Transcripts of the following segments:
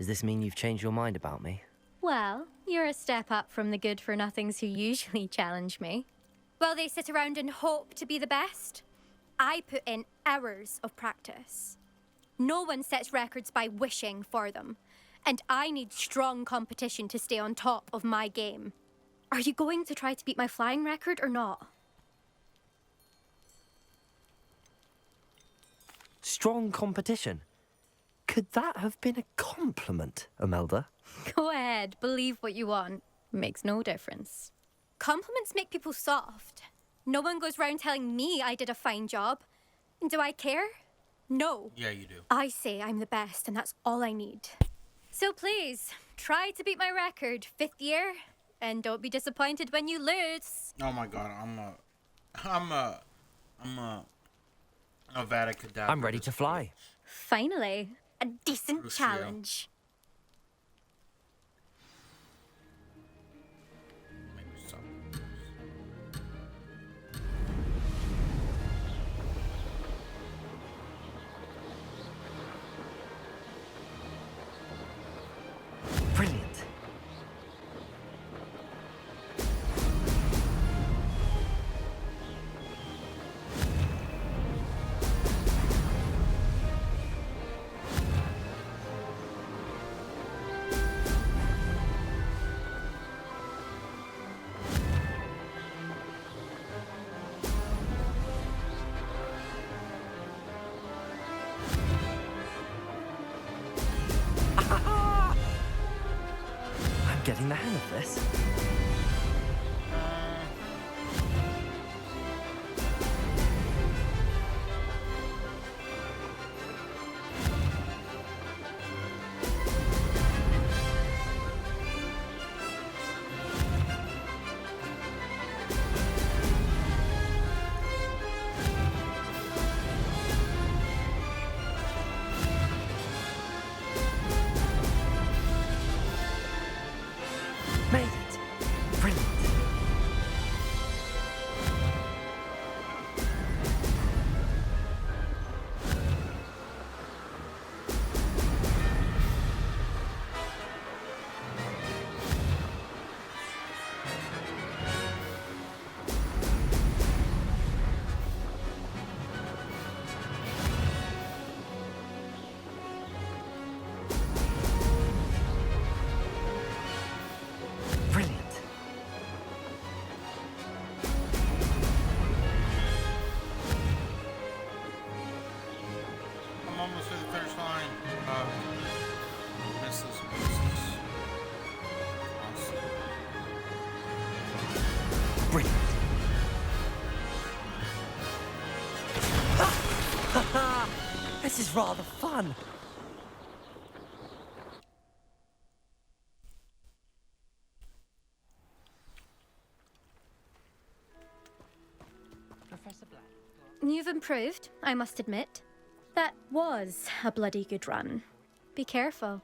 Does this mean you've changed your mind about me? Well, you're a step up from the good-for-nothings who usually challenge me. While they sit around and hope to be the best, I put in hours of practice. No one sets records by wishing for them, and I need strong competition to stay on top of my game. Are you going to try to beat my flying record or not? Strong competition? Could that have been a compliment, Imelda? Go ahead, believe what you want. Makes no difference. Compliments make people soft. No one goes round telling me I did a fine job. And do I care? No. Yeah, you do. I say I'm the best, and that's all I need. So please, try to beat my record, 5th year, and don't be disappointed when you lose. Oh my god, I'm a Vada Kedavra. I'm ready to fly. Finally, a decent Crucio. challenge. Maybe so. Brilliant. I'm getting the hang of this. Made it. Brilliant. Brilliant. I'm almost to the finish line. Misses. Brilliant. This is rather fun. Professor Black. You've improved, I must admit. That was a bloody good run. Be careful.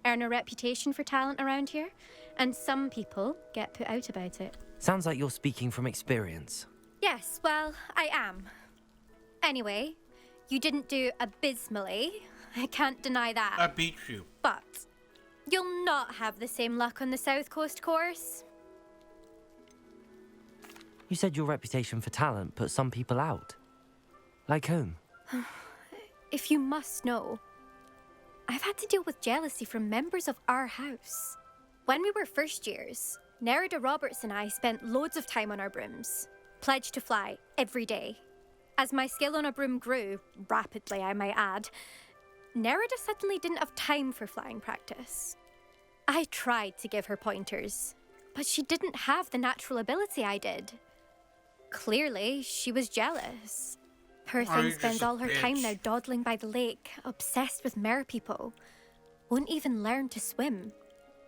Earn a reputation for talent around here, and some people get put out about it. Sounds like you're speaking from experience. Yes, well, I am. Anyway, you didn't do abysmally. I can't deny that. I beat you. But you'll not have the same luck on the South Coast course. You said your reputation for talent put some people out. Like whom? If you must know, I've had to deal with jealousy from members of our house. When we were first years, Nerida Roberts and I spent loads of time on our brooms, pledged to fly every day. As my skill on a broom grew, rapidly I might add, Nerida suddenly didn't have time for flying practice. I tried to give her pointers, but she didn't have the natural ability I did. Clearly, she was jealous. Poor Why are thing you spends just a all her time bitch? now dawdling by the lake, obsessed with mer people. Won't even learn to swim.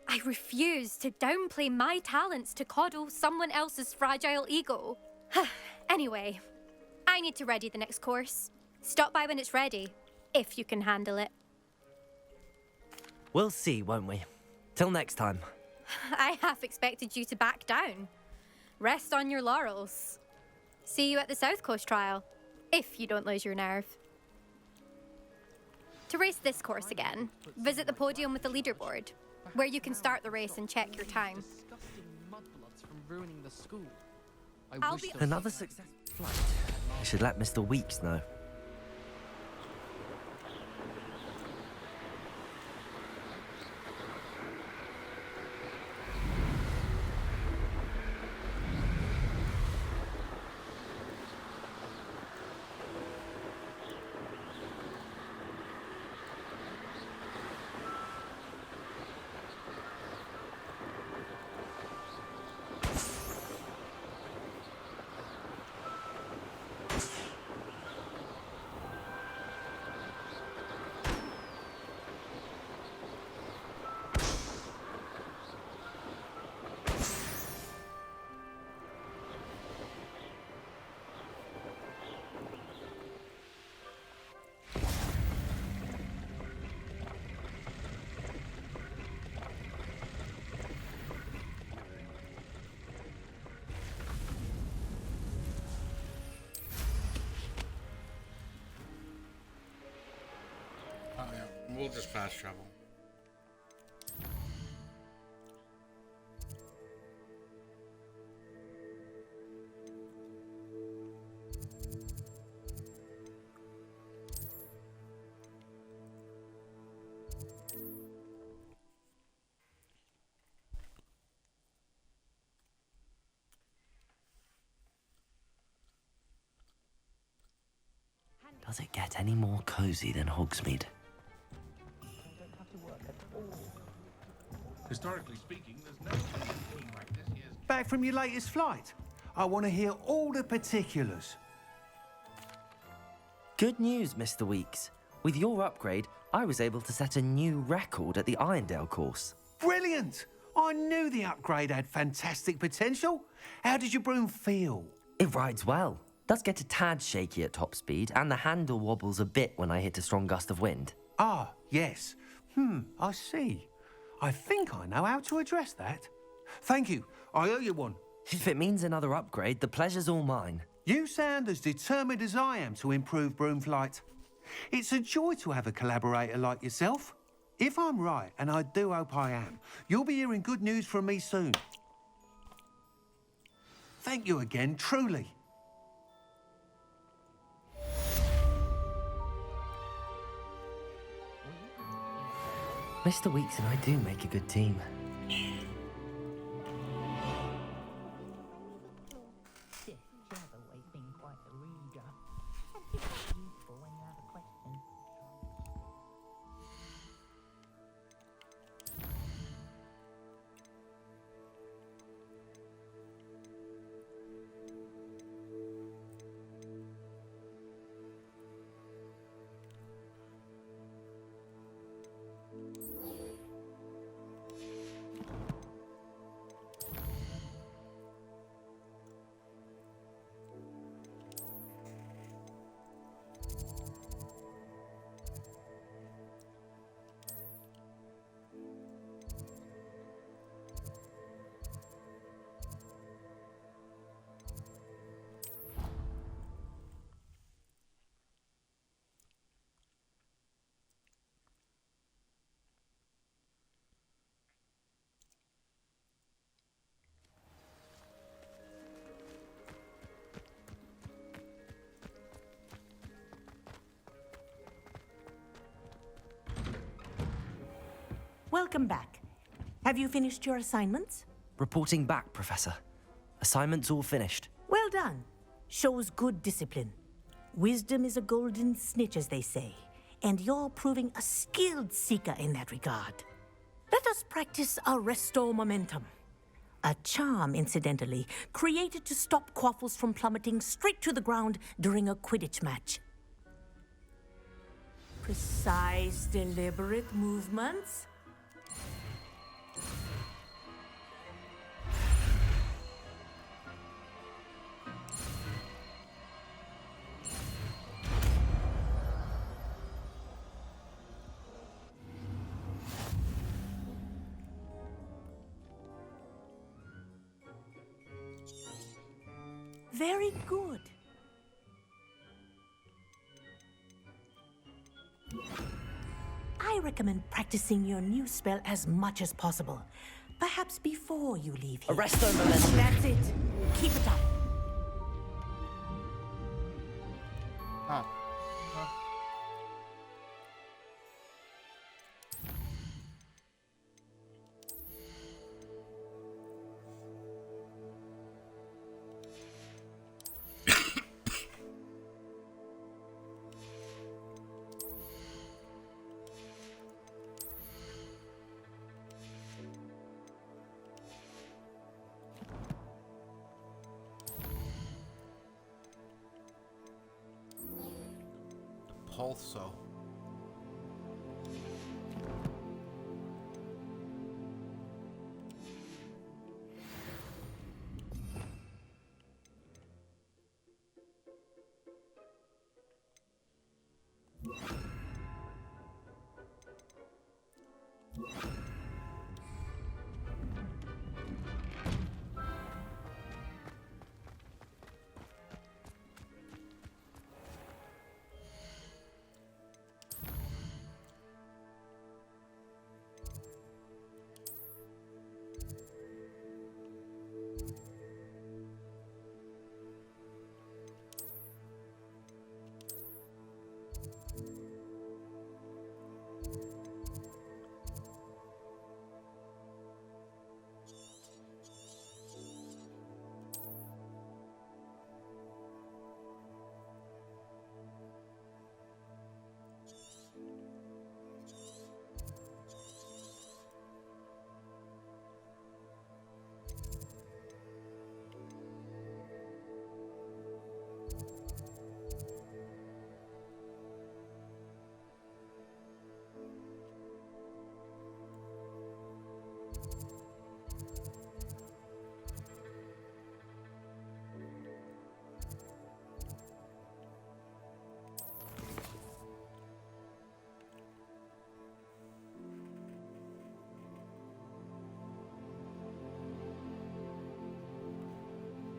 I refuse to downplay my talents to coddle someone else's fragile ego. Anyway, I need to ready the next course. Stop by when it's ready, if you can handle it. We'll see, won't we? Till next time. I half expected you to back down. Rest on your laurels. See you at the South Coast trial, if you don't lose your nerve. To race this course again, visit the podium with the leaderboard, where you can start the race and check your time. Disgusting mudbloods from ruining the school. I'll be- Another successful flight. I should let Mr. Weeks know. Oh, yeah. We'll just fast travel. Does it get any more cozy than Hogsmeade? Historically speaking, there's no thing like this year's. Back from your latest flight? I want to hear all the particulars. Good news, Mr. Weeks. With your upgrade, I was able to set a new record at the Irondale course. Brilliant! I knew the upgrade had fantastic potential. How did your broom feel? It rides well. Does get a tad shaky at top speed, and the handle wobbles a bit when I hit a strong gust of wind. Ah, yes. I see. I think I know how to address that. Thank you. I owe you one. If it means another upgrade, the pleasure's all mine. You sound as determined as I am to improve broom flight. It's a joy to have a collaborator like yourself. If I'm right, and I do hope I am, you'll be hearing good news from me soon. Thank you again, truly. Mr. Weeks and I do make a good team. This Jabberway's been quite a reader. And he's quite useful when you have a question. Welcome back. Have you finished your assignments? Reporting back, Professor. Assignment's all finished. Well done. Shows good discipline. Wisdom is a golden snitch, as they say, and you're proving a skilled seeker in that regard. Let us practice our Restore Momentum. A charm, incidentally, created to stop quaffles from plummeting straight to the ground during a Quidditch match. Precise, deliberate movements. Very good. recommend practicing your new spell as much as possible. Perhaps before you leave here. Arresto Momentum. That's it. Keep it up. Huh. Pulso.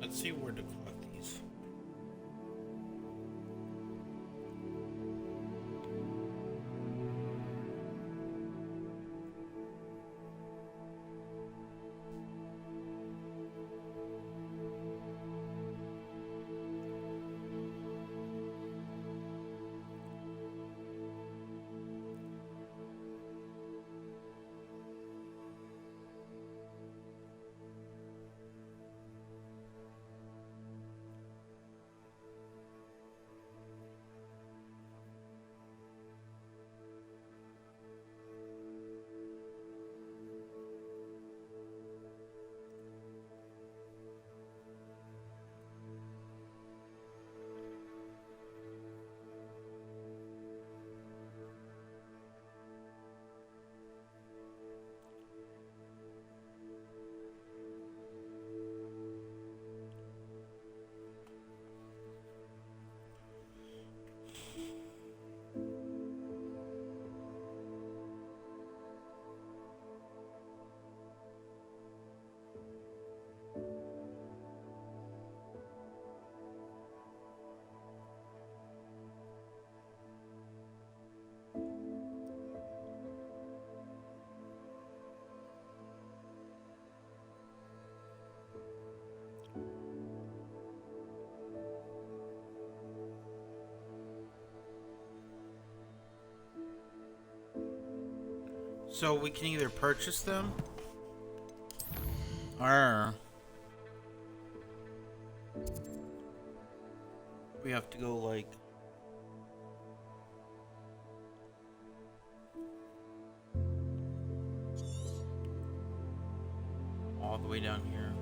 Let's see where to collect these. So we can either purchase them or we have to go like all the way down here.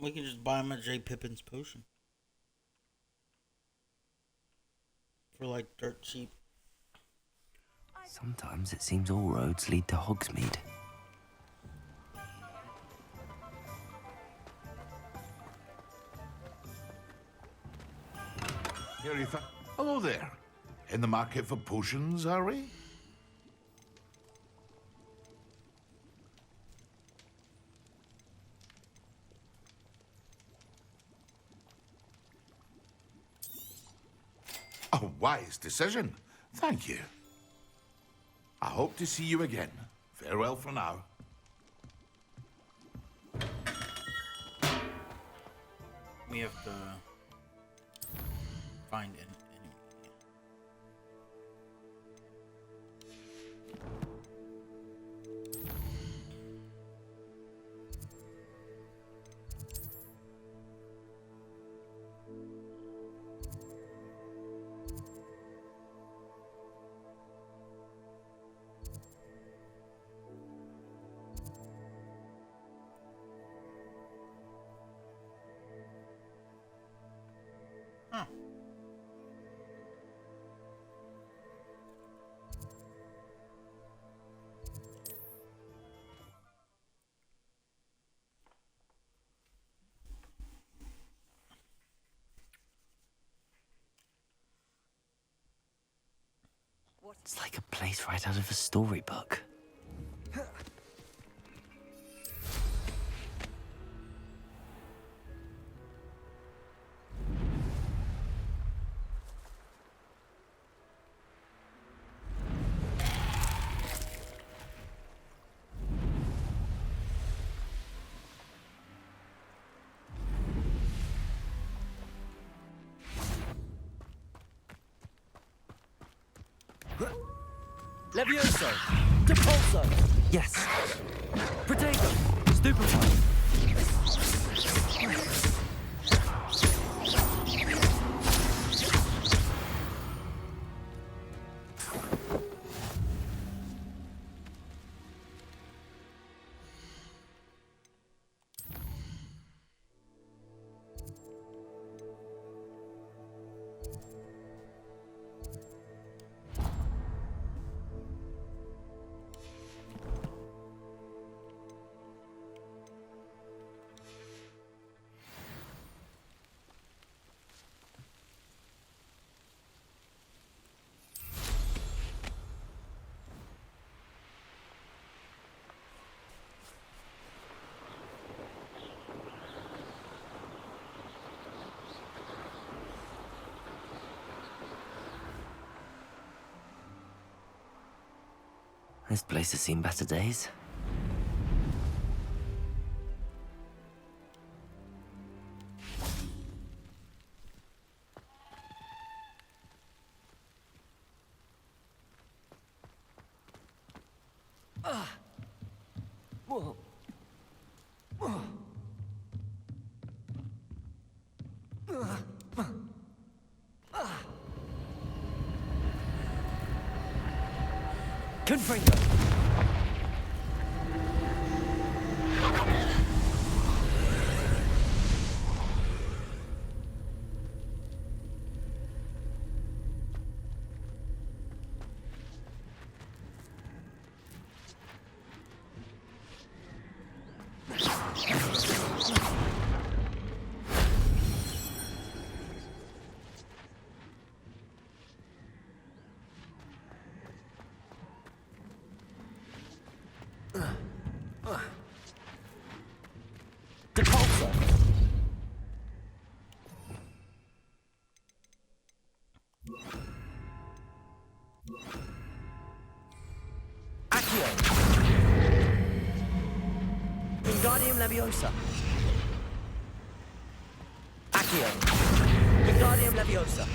We can just buy him a J. Pippin's potion. For like dirt cheap. Sometimes it seems all roads lead to Hogsmeade. Hello there. In the market for potions, are we? A wise decision. Thank you. I hope to see you again. Farewell for now. We have to find an enemy. Huh. It's like a place right out of a storybook. Levioso! Depulso! Yes. Protego! Stupefy! This place has seen better days. Confringo! Depulso! Accio! Wingardium Leviosa! Accio! Wingardium Leviosa!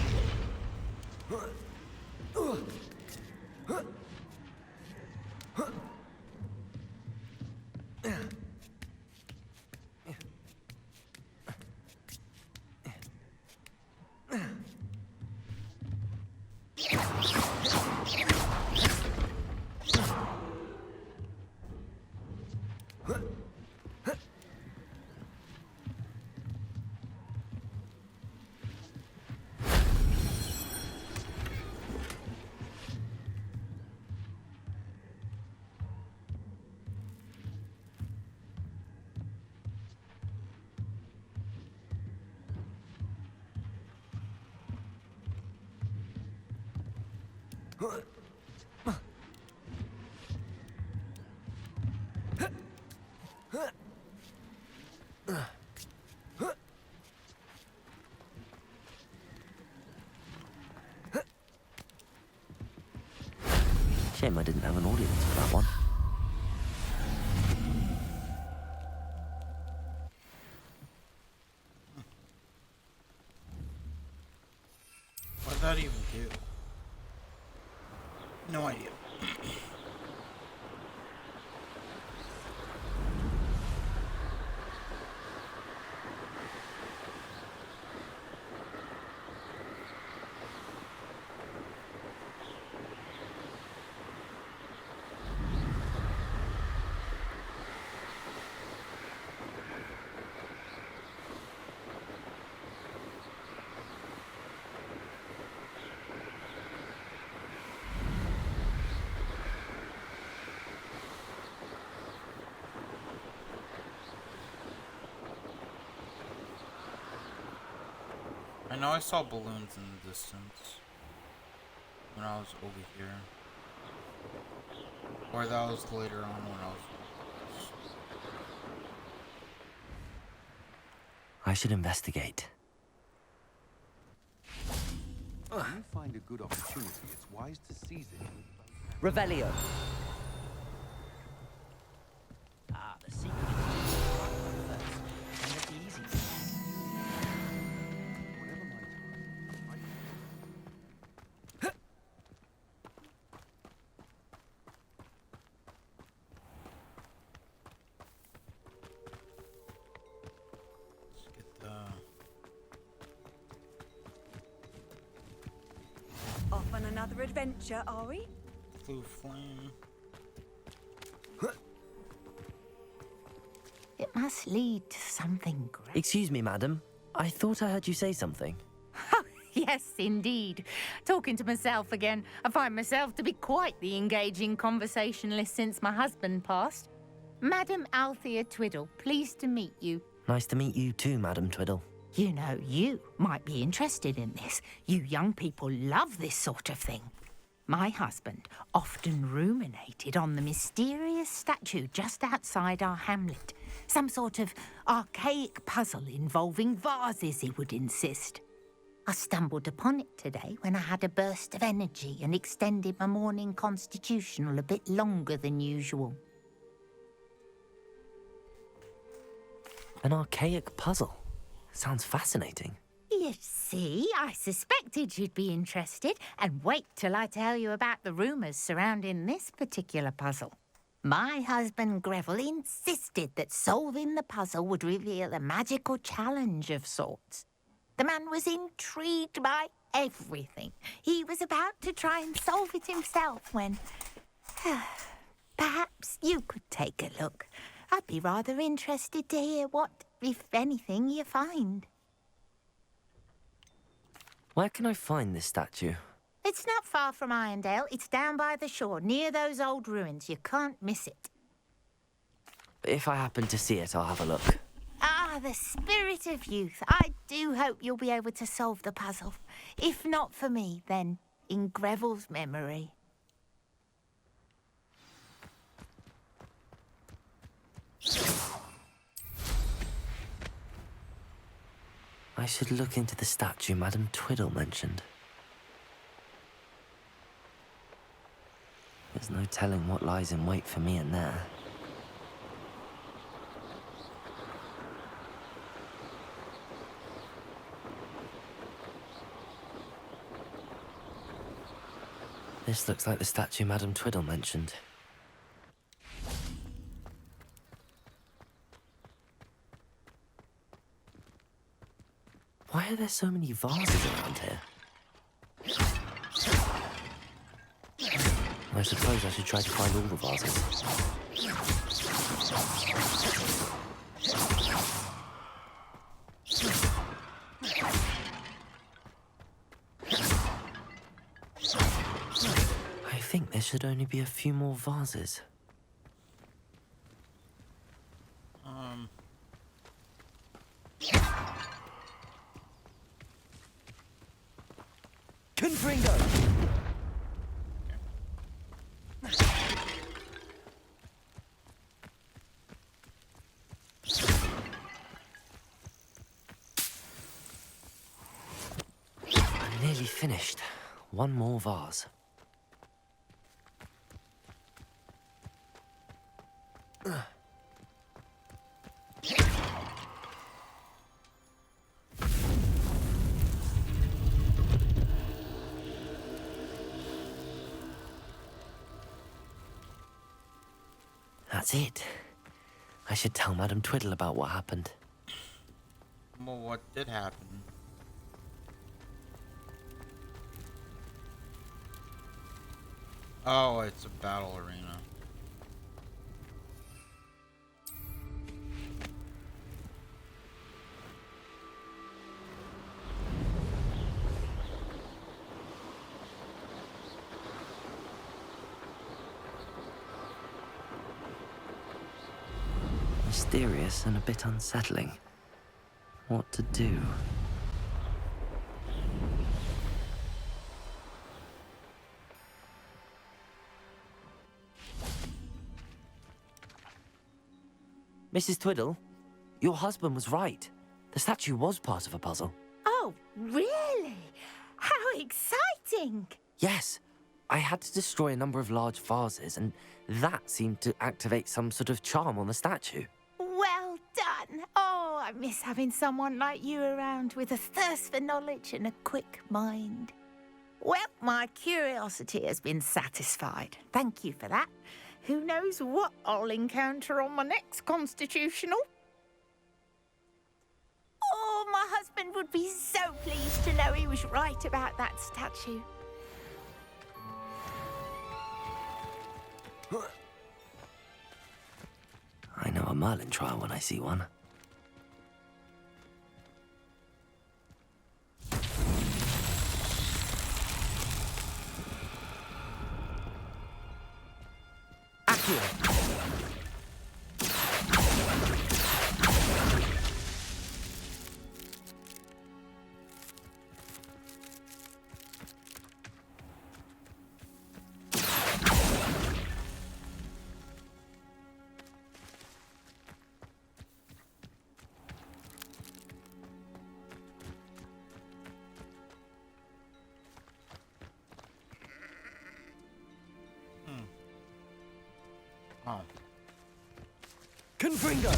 Shame I didn't have an audience for that one. What did that even do? No idea. I know I saw balloons in the distance when I was over here. Or that was later on when I was... I should investigate. When you find a good opportunity, it's wise to seize it. Revelio. Ah, the secret is to find one first, and the easy thing. Let's get the... Off on another adventure, are we? blue flame. It must lead to something great. Excuse me, madam. I thought I heard you say something. Yes, indeed. Talking to myself again. I find myself to be quite the engaging conversationalist since my husband passed. Madam Althea Twiddle, pleased to meet you. Nice to meet you too, Madam Twiddle. You know, you might be interested in this. You young people love this sort of thing. My husband often ruminated on the mysterious statue just outside our hamlet. Some sort of archaic puzzle involving vases, he would insist. I stumbled upon it today when I had a burst of energy and extended my morning constitutional a bit longer than usual. An archaic puzzle. Sounds fascinating. You see, I suspected you'd be interested, and wait till I tell you about the rumours surrounding this particular puzzle. My husband Greville insisted that solving the puzzle would reveal a magical challenge of sorts. The man was intrigued by everything. He was about to try and solve it himself when... Perhaps you could take a look. I'd be rather interested to hear what, if anything, you find. Where can I find this statue? It's not far from Irondale. It's down by the shore, near those old ruins. You can't miss it. If I happen to see it, I'll have a look. Ah, the spirit of youth. I do hope you'll be able to solve the puzzle. If not for me, then in Greville's memory. I should look into the statue Madam Twiddle mentioned. There's no telling what lies in wait for me in there. This looks like the statue Madam Twiddle mentioned. Why are there so many vases around here? I suppose I should try to find all the vases. I think there should only be a few more vases. Confringo! finished. One more vase. That's it. I should tell Madame Twiddle about what happened. Well, what did happen? Oh, it's a battle arena. Mysterious and a bit unsettling. What to do? Mrs. Twiddle, your husband was right. The statue was part of a puzzle. Oh, really? How exciting! Yes, I had to destroy a number of large vases, and that seemed to activate some sort of charm on the statue. Well done. Oh, I miss having someone like you around with a thirst for knowledge and a quick mind. Well, my curiosity has been satisfied. Thank you for that. Who knows what I'll encounter on my next constitutional? Oh, my husband would be so pleased to know he was right about that statue. I know a Merlin trial when I see one. Accio! Oh. Confringo!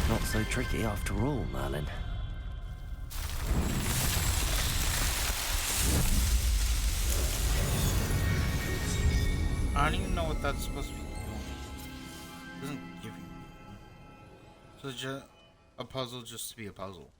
Not so tricky after all, Merlin. I don't even know what that's supposed to be doing. It doesn't give you anything. So it's just a puzzle just to be a puzzle.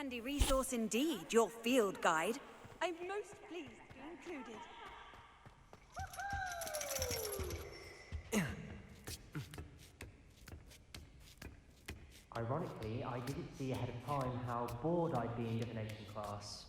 handy resource indeed, your field guide. I'm most pleased to be included. Ironically, I didn't see ahead of time how bored I'd be in divination class.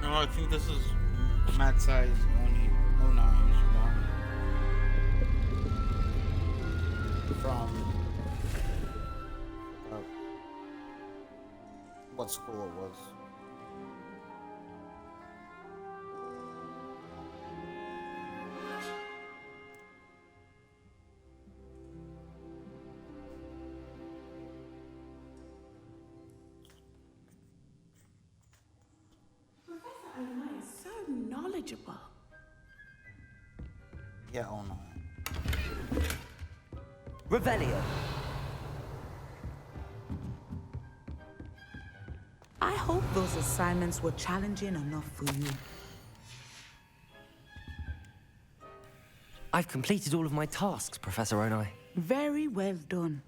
No, I think this is mat size only 09 long. From what school it was. So knowledgeable. Yeah, 09. Revelio. I hope those assignments were challenging enough for you. I've completed all of my tasks, Professor Onai. Very well done.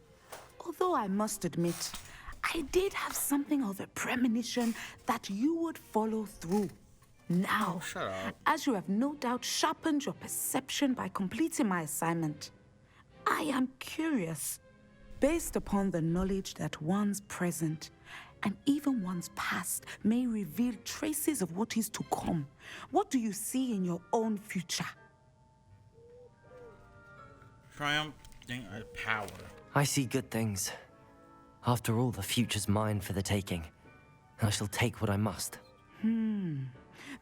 Although I must admit, I did have something of a premonition that you would follow through. Now, Shut up. as you have no doubt sharpened your perception by completing my assignment, I am curious, based upon the knowledge that one's present and even one's past may reveal traces of what is to come. What do you see in your own future? Triumphing power. I see good things. After all, the future's mine for the taking. I shall take what I must.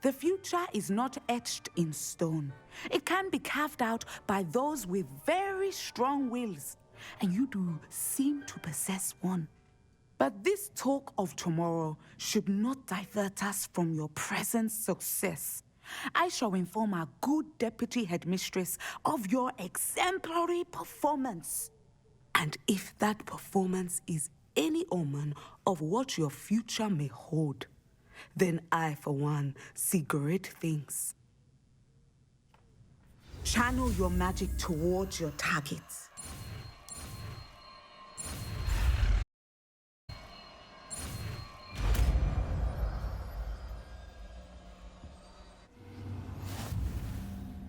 The future is not etched in stone. It can be carved out by those with very strong wills, and you do seem to possess one. But this talk of tomorrow should not divert us from your present success. I shall inform our good deputy headmistress of your exemplary performance. And if that performance is any omen of what your future may hold, then I, for one, see great things. Channel your magic towards your targets.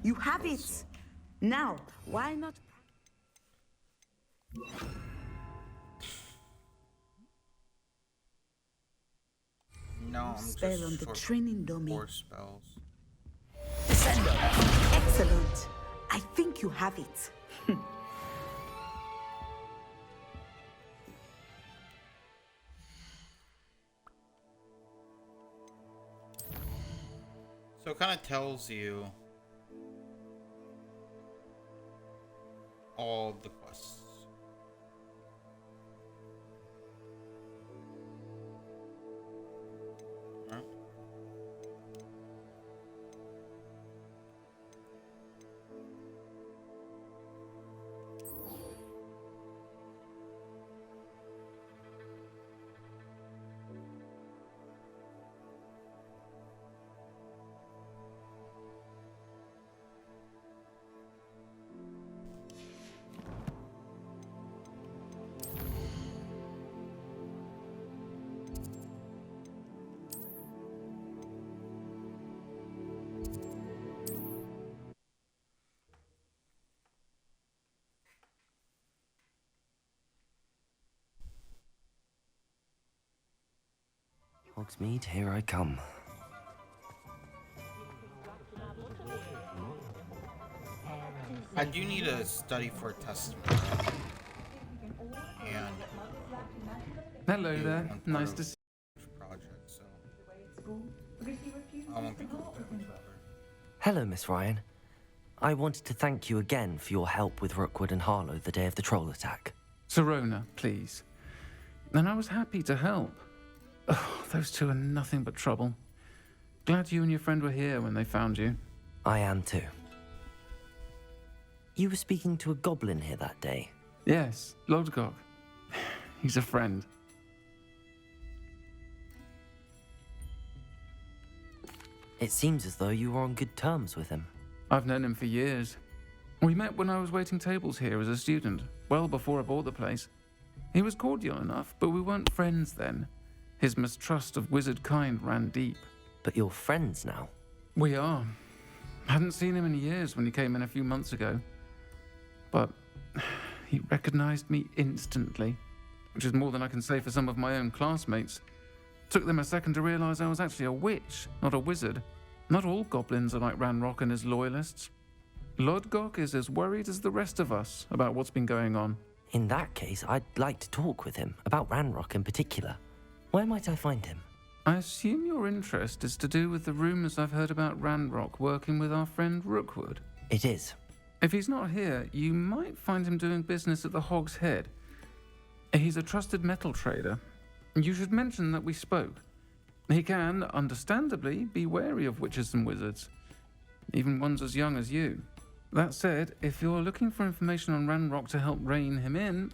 You have it. Now, why not? No, I'm Spell just on the for training dummy. 4 spells. Excellent. I think you have it. So it kind of tells you all the quests. Alright. Hogsmeade, here I come. I do need to study for a test. And Hello do there. one part Nice of to see project, so I won't be going through much longer. Hello, Miss Ryan. I wanted to thank you again for your help with Rookwood and Harlow the day of the troll attack. Sirona, please. And I was happy to help. Oh, those two are nothing but trouble. Glad you and your friend were here when they found you. I am too. You were speaking to a goblin here that day. Yes, Lodgok. He's a friend. It seems as though you were on good terms with him. I've known him for years. We met when I was waiting tables here as a student, well before I bought the place. He was cordial enough, but we weren't friends then. His mistrust of wizard kind ran deep. But you're friends now? We are. Hadn't seen him in years when he came in a few months ago. But he recognized me instantly, which is more than I can say for some of my own classmates. Took them a second to realize I was actually a witch, not a wizard. Not all goblins are like Ranrock and his loyalists. Lodgok is as worried as the rest of us about what's been going on. In that case, I'd like to talk with him, about Ranrock in particular. Where might I find him? I assume your interest is to do with the rumors I've heard about Ranrock working with our friend Rookwood. It is. If he's not here, you might find him doing business at the Hog's Head. He's a trusted metal trader. You should mention that we spoke. He can, understandably, be wary of witches and wizards, even ones as young as you. That said, if you're looking for information on Ranrock to help rein him in,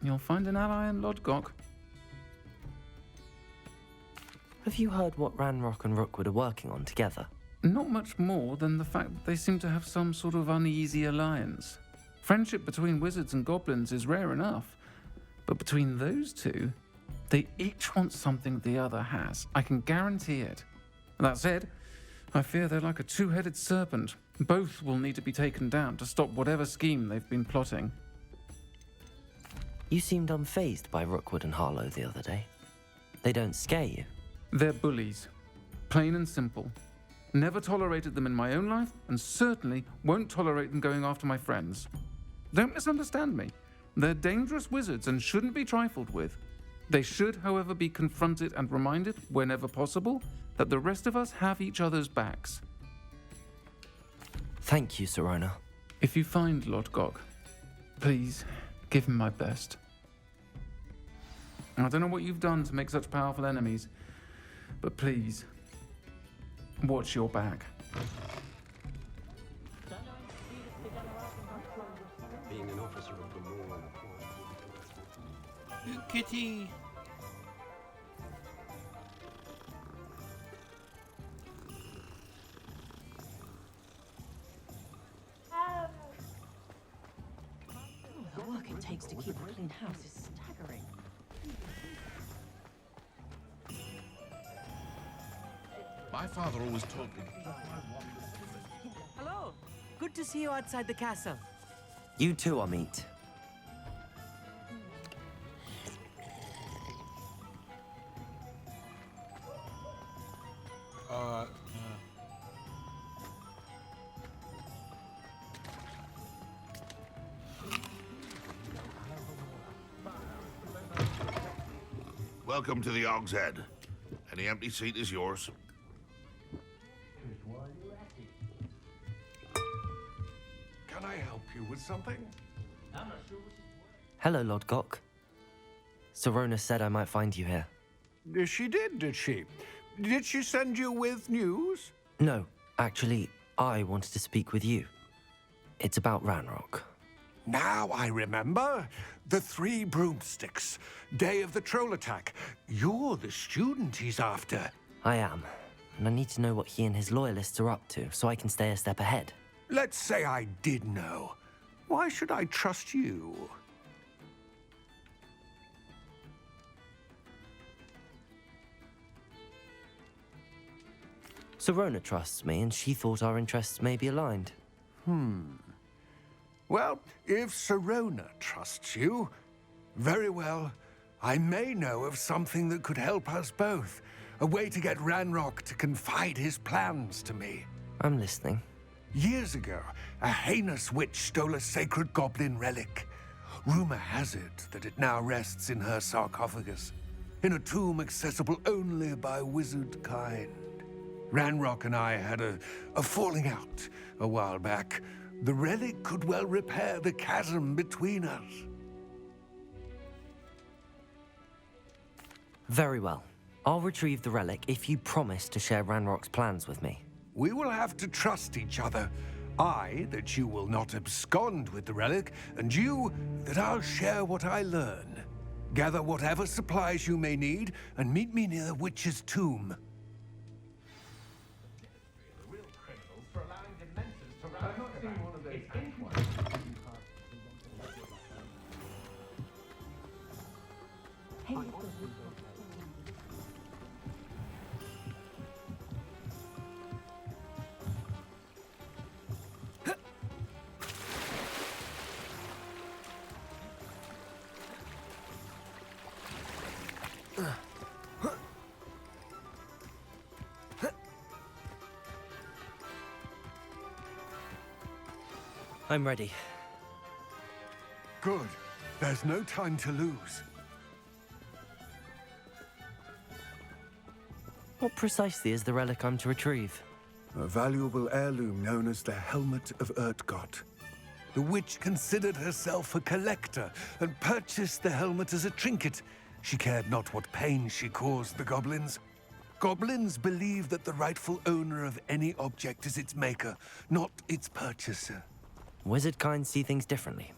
you'll find an ally in Lodgok. Have you heard what Ranrock and Rookwood are working on together? Not much more than the fact that they seem to have some sort of uneasy alliance. Friendship between wizards and goblins is rare enough, but between those two, they each want something the other has. I can guarantee it. That said, I fear they're like a two-headed serpent. Both will need to be taken down to stop whatever scheme they've been plotting. You seemed unfazed by Rookwood and Harlow the other day. They don't scare you. They're bullies. Plain and simple. Never tolerated them in my own life, and certainly won't tolerate them going after my friends. Don't misunderstand me. They're dangerous wizards and shouldn't be trifled with. They should, however, be confronted and reminded, whenever possible, that the rest of us have each other's backs. Thank you, Sirona. If you find Lodgok, please give him my best. I don't know what you've done to make such powerful enemies, but please, watch your back. Being an officer of the law. Kitty! The work it takes to keep a clean house is staggering. My father always taught me. Hello. Good to see you outside the castle. You too, Amit. Welcome to the Hog's Head. Any empty seat is yours. Can I help you with something? Hello, Lodgok. Sirona said I might find you here. She did she? Did she send you with news? No, actually, I wanted to speak with you. It's about Ranrock. Now I remember. The 3 broomsticks. Day of the troll attack. You're the student he's after. I am, and I need to know what he and his loyalists are up to so I can stay a step ahead. Let's say I did know. Why should I trust you? Sirona trusts me, and she thought our interests may be aligned. Well, if Sirona trusts you, very well. I may know of something that could help us both. A way to get Ranrock to confide his plans to me. I'm listening. Years ago, a heinous witch stole a sacred goblin relic. Rumor has it that it now rests in her sarcophagus, in a tomb accessible only by wizard kind. Ranrock and I had a falling out a while back. The relic could well repair the chasm between us. Very well. I'll retrieve the relic if you promise to share Ranrock's plans with me. We will have to trust each other. I, that you will not abscond with the relic, and you, that I'll share what I learn. Gather whatever supplies you may need, and meet me near the witch's tomb. I'm ready. Good. There's no time to lose. What precisely is the relic I'm to retrieve? A valuable heirloom known as the Helmet of Urtgott. The witch considered herself a collector and purchased the helmet as a trinket. She cared not what pain she caused the goblins. Goblins believe that the rightful owner of any object is its maker, not its purchaser. Wizard kind see things differently.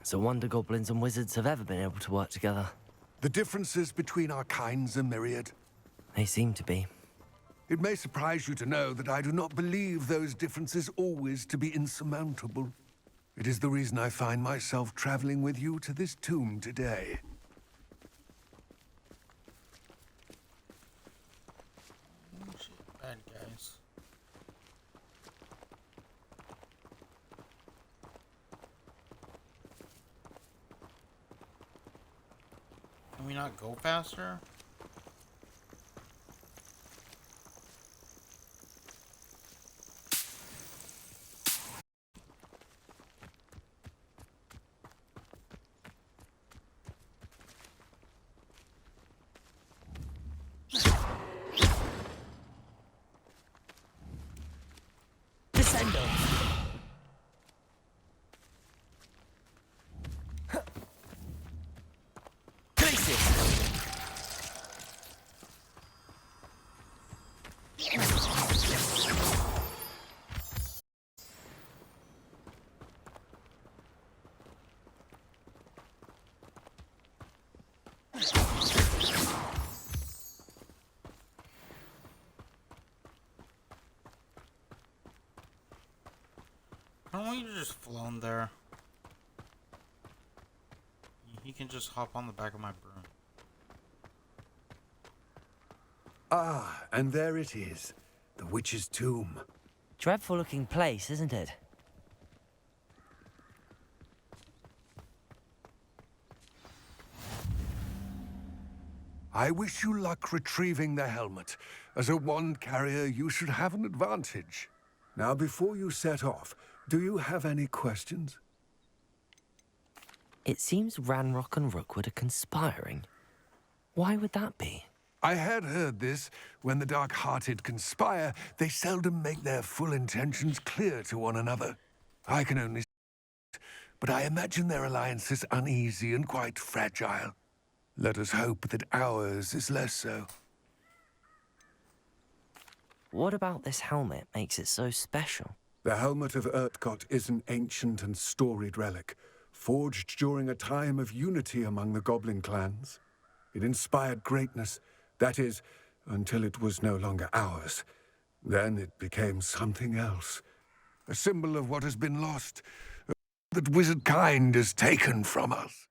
It's a wonder goblins and wizards have ever been able to work together. The differences between our kinds are myriad. They seem to be. It may surprise you to know that I do not believe those differences always to be insurmountable. It is the reason I find myself traveling with you to this tomb today. Bad guys. Can we not go faster? Descendo! Can't we just flown there? He can just hop on the back of my broom. Ah, and there it is. The witch's tomb. Dreadful looking place, isn't it? I wish you luck retrieving the helmet. As a wand carrier, you should have an advantage. Now, before you set off, do you have any questions? It seems Ranrock and Rookwood are conspiring. Why would that be? I had heard this. When the dark-hearted conspire, they seldom make their full intentions clear to one another. I can only... but I imagine their alliance is uneasy and quite fragile. Let us hope that ours is less so. What about this helmet makes it so special? The Helmet of Urtgott is an ancient and storied relic, forged during a time of unity among the goblin clans. It inspired greatness, that is, until it was no longer ours. Then it became something else. A symbol of what has been lost, that wizard kind has taken from us.